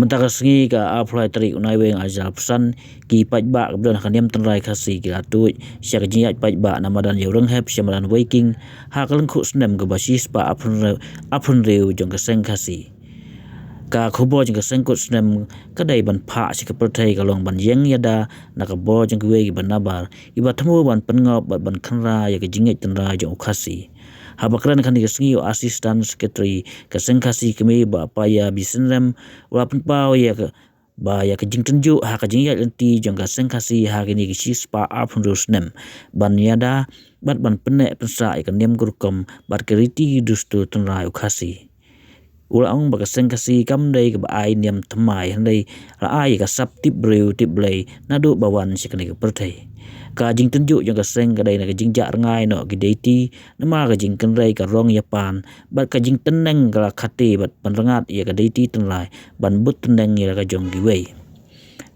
mentaka sengi ka apply tarik unai weng ajal pesan ki pajba kebetulan kaniam tenrai kasi ki latui syak jiat pajba namadan yeureng hep syamadan waking ha kalengku snem ke basis pa apun reu jong keseng kasi ka khubo jong kesengkut snem kadai ban pha si kepertai kalong ban yeng yada nakabo jong kuwe ki ban nabar iba temu ban pengop ban khanra ya ke jinget tenra jong kasi habakran kan digesengi asisten sekretari kesengkasi kemi ba paya bisenrem walaupun pau ya ke ba ya ke jing tenju ha ke jing ya lenti jong kesengkasi ha kini kisi spa apun rusnem ban yada ban penek pensa ikan nem gurkom bat keriti dustu tenra ukasi ulang ba kesengkasi kam dai ke ba ai nem temai handai la ai ka sap tip breu tip blai nadu bawan sikani ke pertai ka jing tenju jong keseng kadai na ke jing ja rangai no gideti nama ka jing kenrai ka rong yapan bat ka jing teneng ka khate bat panrangat ya ka deiti tenlai ban but teneng ya ka jong giwei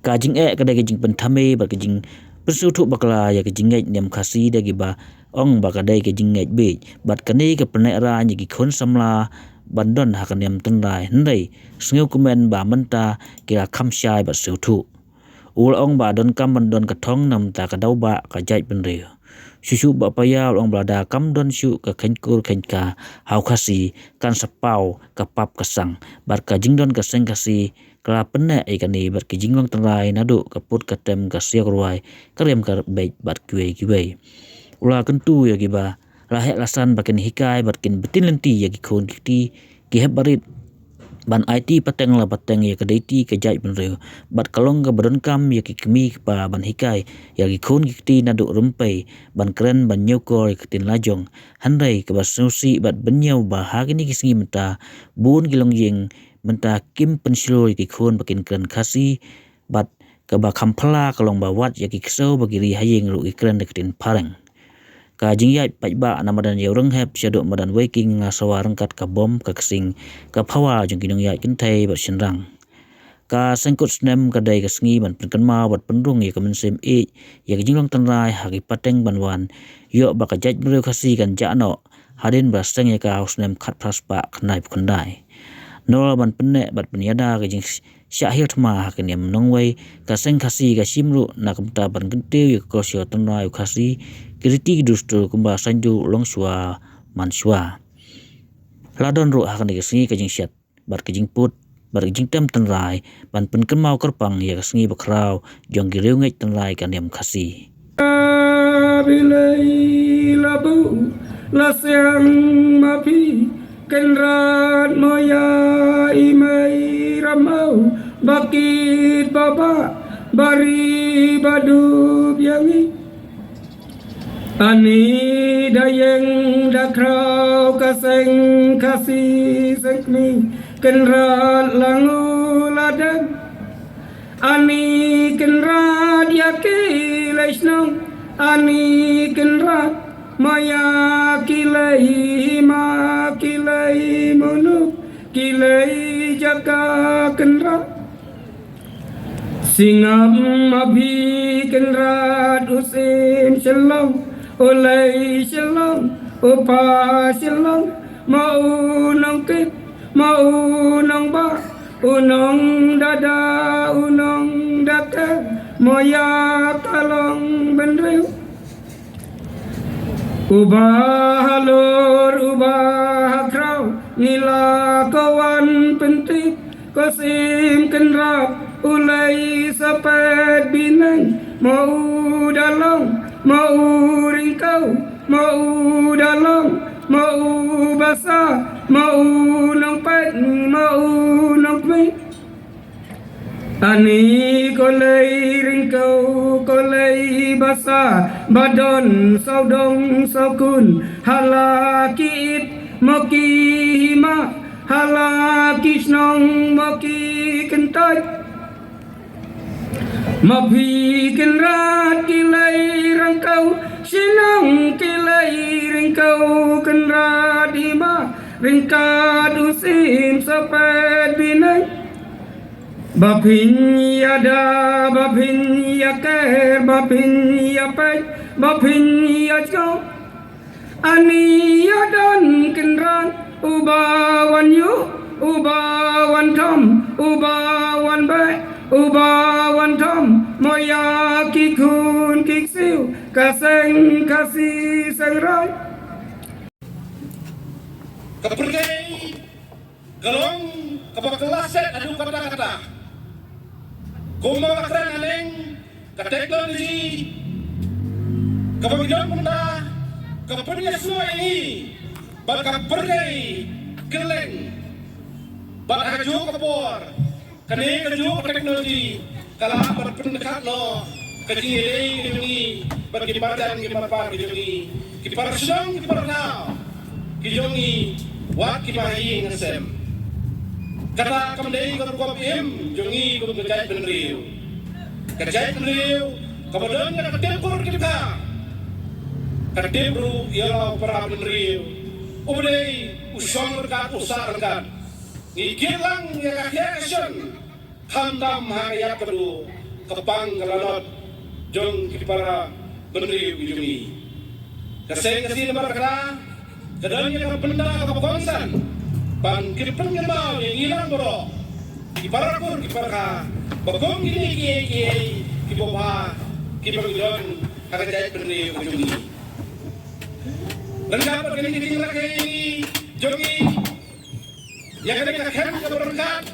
ka jing kadai ka jing pentame bat ka jing persutu bakla ya ka jing nem khasi da giba ong ba kadai ka jing be bat kane ka penek ra ni ki khon samla bandon ha ka nem tenlai ndai sneu kumen ba menta kira khamshai bat sutu ong ba don kam don ka thong nam ta ka dau ba ka jai pen re susu ba paya ong blada kam don su ka khenkur khenka hau khasi kan sapau ka pap kasang bar ka jingdon ka seng kasi kala penne e kani bar ki jinglong trai nadu ka put ka tem ka siak ruai karem ka be bat kiwe ula kentu ya giba lahe lasan bakin hikai bakin betin lenti ya ki khon ki heb barit ban IT pateng la pateng ya kedeti ke jai benreu bat kalong ke badan kam ya ki kemi pa ban hikai ya ki khon ki nadu rumpai ban keren ban nyokor ke tin lajong handai ke basusi bat benyau ba ha kini kisingi menta bun gilong yeng menta kim pensilo ki khon bakin keren khasi bat ke ba khampla kalong ba wat ya ki kso bagi ri hayeng ru ki keren ke tin pareng ka jingyat pajba namadan yeureng hep syaduk madan waking ngasawa rengkat ka bom ka kesing ka phawa jong kinong yat kintai bat sinrang ka sengkut snem kadai ka sengi ban penkenma bat pendung ya kemensem ya jinglong tenrai hagi pateng banwan yo ba ka jaj breu khasi kan jano hadin baseng ya ka snem khat praspa khnai khandai nol ban penne bat penyada ka jing syahir thma hakiniam nongwei ka seng khasi ka simru nakamta ban gente ya kosyo tenrai khasi kiriti dustu kumba sanju longsua mansua ladon ro hakan digesengi ka jing syat bar ka jing put bar jing tem tenrai ban pen kemau kerpang ya kesengi bakrau jong gireu ngai tenrai ka nem khasi bilai labu lasyang mapi kenrat moya imai ramau bakit baba bari badu biangi ani dayeng dakrau kaseng kasi sekni kenrat langu ladang ani kenrat yaki leisnong ani kenrat maya kilai ma kilai munu kilai jaka kenrat singam abhi kenrat usim shalom olai shalom upa shalom mau nong kit mau nong ba unong dada unong daka moya kalong bendreu ubah halur ubah krau nila kawan penting kosim kenrat ulai sapet binang mau dalam mau ringkau mau dalam mau basah mau nongpet mau nongpet ani kolai ringkau kolai basah badon saudong saukun halakit moki hima halaki snong moki kentai mapi kenrat kilai rangkau sinong kilai ringkau kenrat hima ringkat usim sapet binai bapin yada bapin yaker bapin yapet bapin yachko ani yadan kenrat ubawan yu อุบาวันทอมอุบาวันแบะอุบาวันทอมมอยากิคูนกิกซิวกะเซงกะซีเซงไร Kepergai gelong kepakelaset adu kata-kata kumang akran aleng ke teknologi kepagidan benda kepernya semua ini bakal pergai geleng bakal kaju kepor kene kaju teknologi kalau berpendekat no kejilai ini bagi badan gimana ini kipar sedang kipar now kijongi wat kimahi ngasem kata kamdei kop im jongi kum kejai benriu kemudian kita tempur kita ketempru ialah para benriu ubdei usong rekat usar rekat ngikilang ya kakyason handam hayat kedu kepang kelanot jong para benriu jongi kaseng kasih nomor kata kadangnya ka benda ka pagkonsan pan kiripang ngembao yang ilang boro iparakur iparaka bagong gini kiboba kibagidon kakajait berni ujungi dan dapat kini tinggal kini jongi yang kadang kakhem ka berkat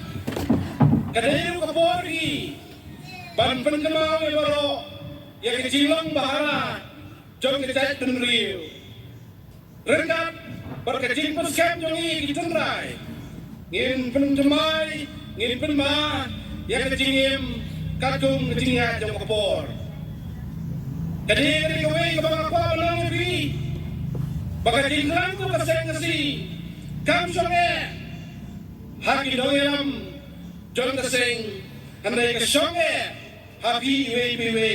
kadang ka bori pan ngembao boro yang kecilang bahara jong kakajait berni rengat berkecil perskem jongi kitendrai ngin penjemai ngin penma yang kecingim kadung kecingat jong kepor jadi kowe kebang apa nang negeri bakal jinglang tu kaseng ngasi kam songe haki dongelam jong kaseng andai kesonge happy we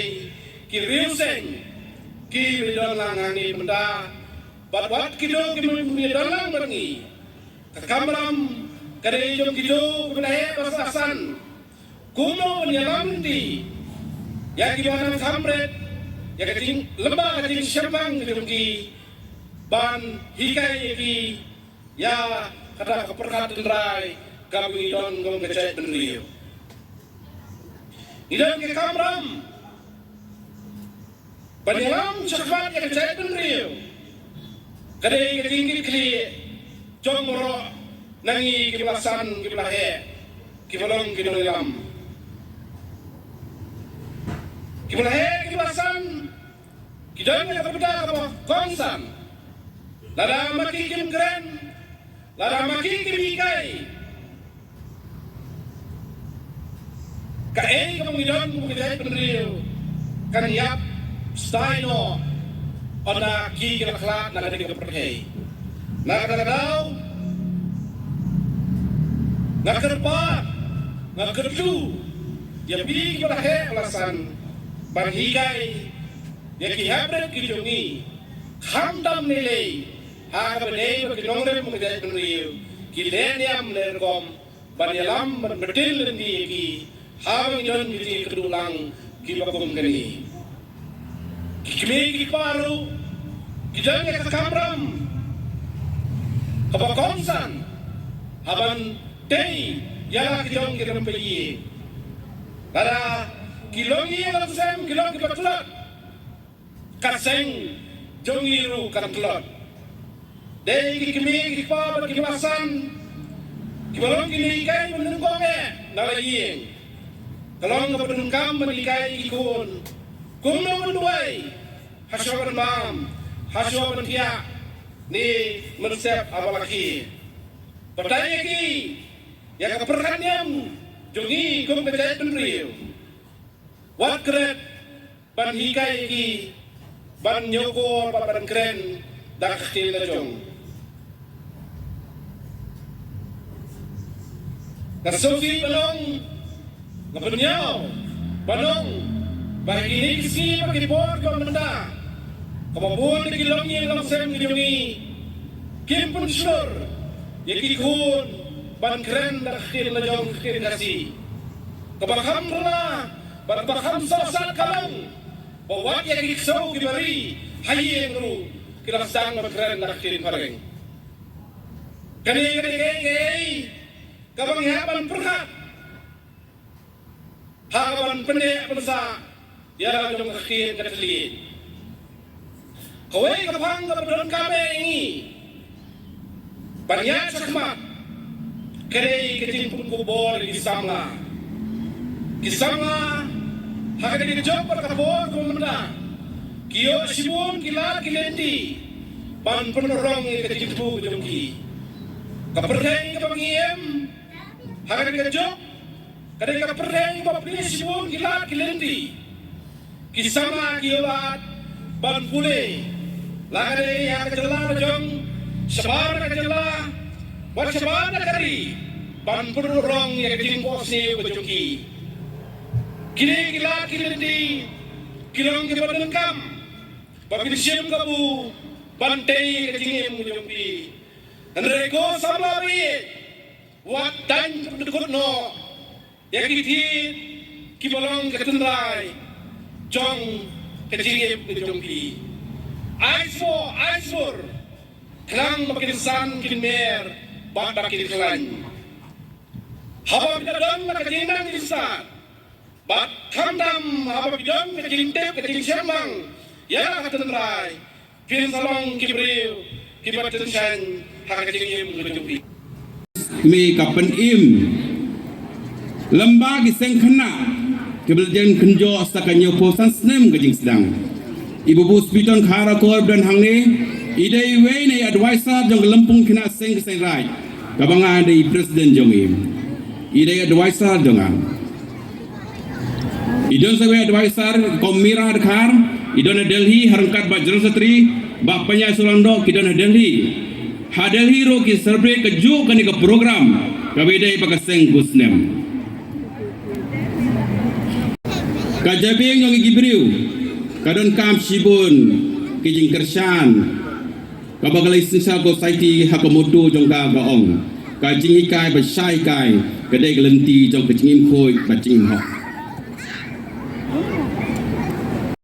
kiriuseng ki bidon langani benda Bat kido kimi dalang berengi kakamram kadai jom kido benahe basasan kuno penyalam di ya kibanan kamret ya kecing lembah kecing syarbang ki ban hikai ki ya kada keperkat dendrai kami don gom kecai benriu idon ke kamram penyalam syarbang ya kecai benriu kadai ketinggi kli jong moro nangi kiblasan kiblahe kibalong kidolam kiblahe kiblasan kidang ya berbeda apa konsan lada maki kim keren lada maki kim ikai kae kamu ngidon kamu kejai penriu kan yap staino ona ki kira klat na kada perkai na kada daw na kerpa na kerdu ya pi kita he alasan barhigai ya ki habret ki jongi khamdam nilai ha ka bene ki nongre mu ke penriu ki leniam lerkom banyalam betil di ki hawang jon ki kedulang ki bakum gani Kiki paru, kijangnya ke kamram, kebakongsan, haban tei, ya kijang kita mempergi. Pada kilongi yang langsung kilong kita telot, kaseng jongiru kan telot. Dei kiki paru kimasan, kibalong kini ikai menungkongnya, nalaying. Kalong kepenungkam menikai ikun. Kumno menduai hasyawan mam hasyawan tiak ni mensep apalagi pertanyaan ki yang keperkanian jongi kum kejayaan penriu wat keret ban hikai ki ban nyokor ban keren dak kecil jong kasuki balong ngapenyau balong bagi ini kisi bagi bor kau menda, kemampuan di kilongnya langsung kilongi, kim pun sur, ya kikun, ban keren dah kir lajong kir kasih, kebakam rela, bakam salah kalang, bawa ya kiksau kibari, hayi yang ru, kilang sang ban keren dah kir pareng, kani kabanghapan perhat hakaban pendek pensa ya jong kakin katlin kawai kapang kapdon kame ini banyak sakmat kadai kecil pun kubor kisama hakadai job perkabor kumanda kiyo sibun kila kilendi ban penorong kecil pu jongki kaperdeng kapangiem hakadai job kadai kaperdeng bapni sibun kila kilendi kisama kiyoat ban pule lagade hakadai jong sabar kajala wat sabar kari ban penorong kecil posni jongki kini kila kilendi kilong kibadan kam papisyem kabu bantay kajingim mujumpi andreko sablabi wat dan dekut no yakiti kibalong katundai jong kajingim mujumpi Aisfor klang makinsan kinmer bat bakin klan haba bidadang kajinang insan bat kandam haba bidang kajintep kajingsyambang ya katendrai pin salong kibriu kibatan san hakajingim ngejumpi mi kapan im lembaga sengkena kebelan kenjo astakanyo posan snem kajing sedang ibu bus piton khara korb dan hangne idai we nei advisor jong lempung kena seng rai kabanga dei presiden jong im idai advisor jongan idon sawe advisor komira khar idon Delhi harangkat bajrang satri bapanya Sulando kidon Delhi Delhi ro ki celebrate ke ju kani ke program kabedai pakaseng gusnem kajabeng yang gibriu kadon kam sibun kijing kersan kabagalai sisa society hakamoto jong ka gaong kajing hikai basai kai kedai gelenti jong kejingim khoi bajing hok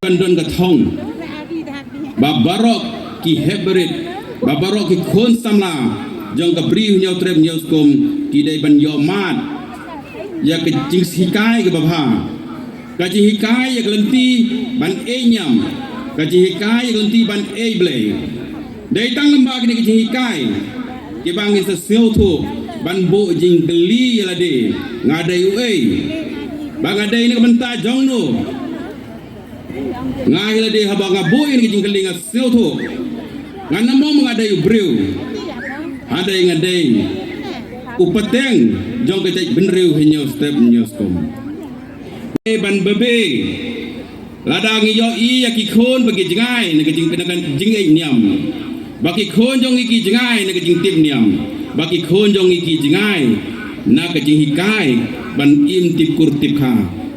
kandon gatong babarok ki hebrit babarok ki khon samla jong ka bri nyau trem nyau skom ki dai ban yo mat ya ke jing hikai ke babha ka jing hikai ya lenti ban e nyam ka jing hikai ya lenti ban e ble dai tang lamba ki jing hikai ki bangin sa seo thu ban bo jing geli ya lade ngadai ue bangadai ni benta jong no ngai la de haba nga boy ni jing kelinga seuto ngana mo ngadai breu adai ngadai upateng jong ke benreu hinyo step nyoskom ban bebe ladang yo i ya ki khon bagi jingai ne ke jing kenakan jing ai nyam bagi khon jong iki jingai ne ke jing tip nyam bagi khon jong iki jingai na ke jing hikai ban im tip kur tip kha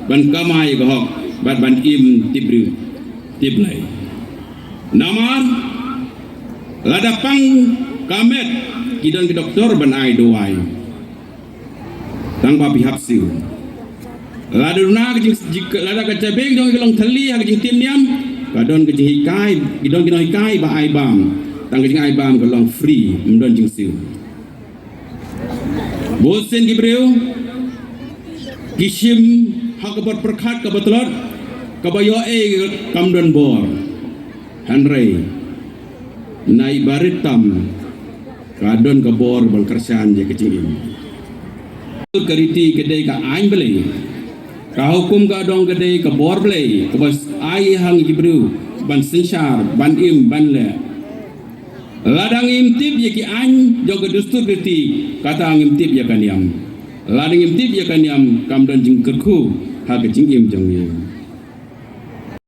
ban kamai go hok ban im tibriu tiblai namar ladapang kamet kidon ke doktor ban ai doai tang papi hapsiu laduna ke lada ke cabeng dong kelong thali ha ke tim niam kadon ke hikai kidon hikai ba ai bam tang ke ai bam kelong free mdon jing siu bosen gibreu kishim hakabar perkhat kebetulan kabayo kamdon bor hanrei nai baritam kadon kabor bal kersan je kecing kariti kedai ka ain bele ka hukum ka dong kedai ka bor bele ka bas ai hang gibru ban sinsar ban im ban le ladang im tip ye ki ain jog dustur kriti kata im tip ya kaniam ladang im tip ya kaniam kamdon jing kerku ha kecing im jong ye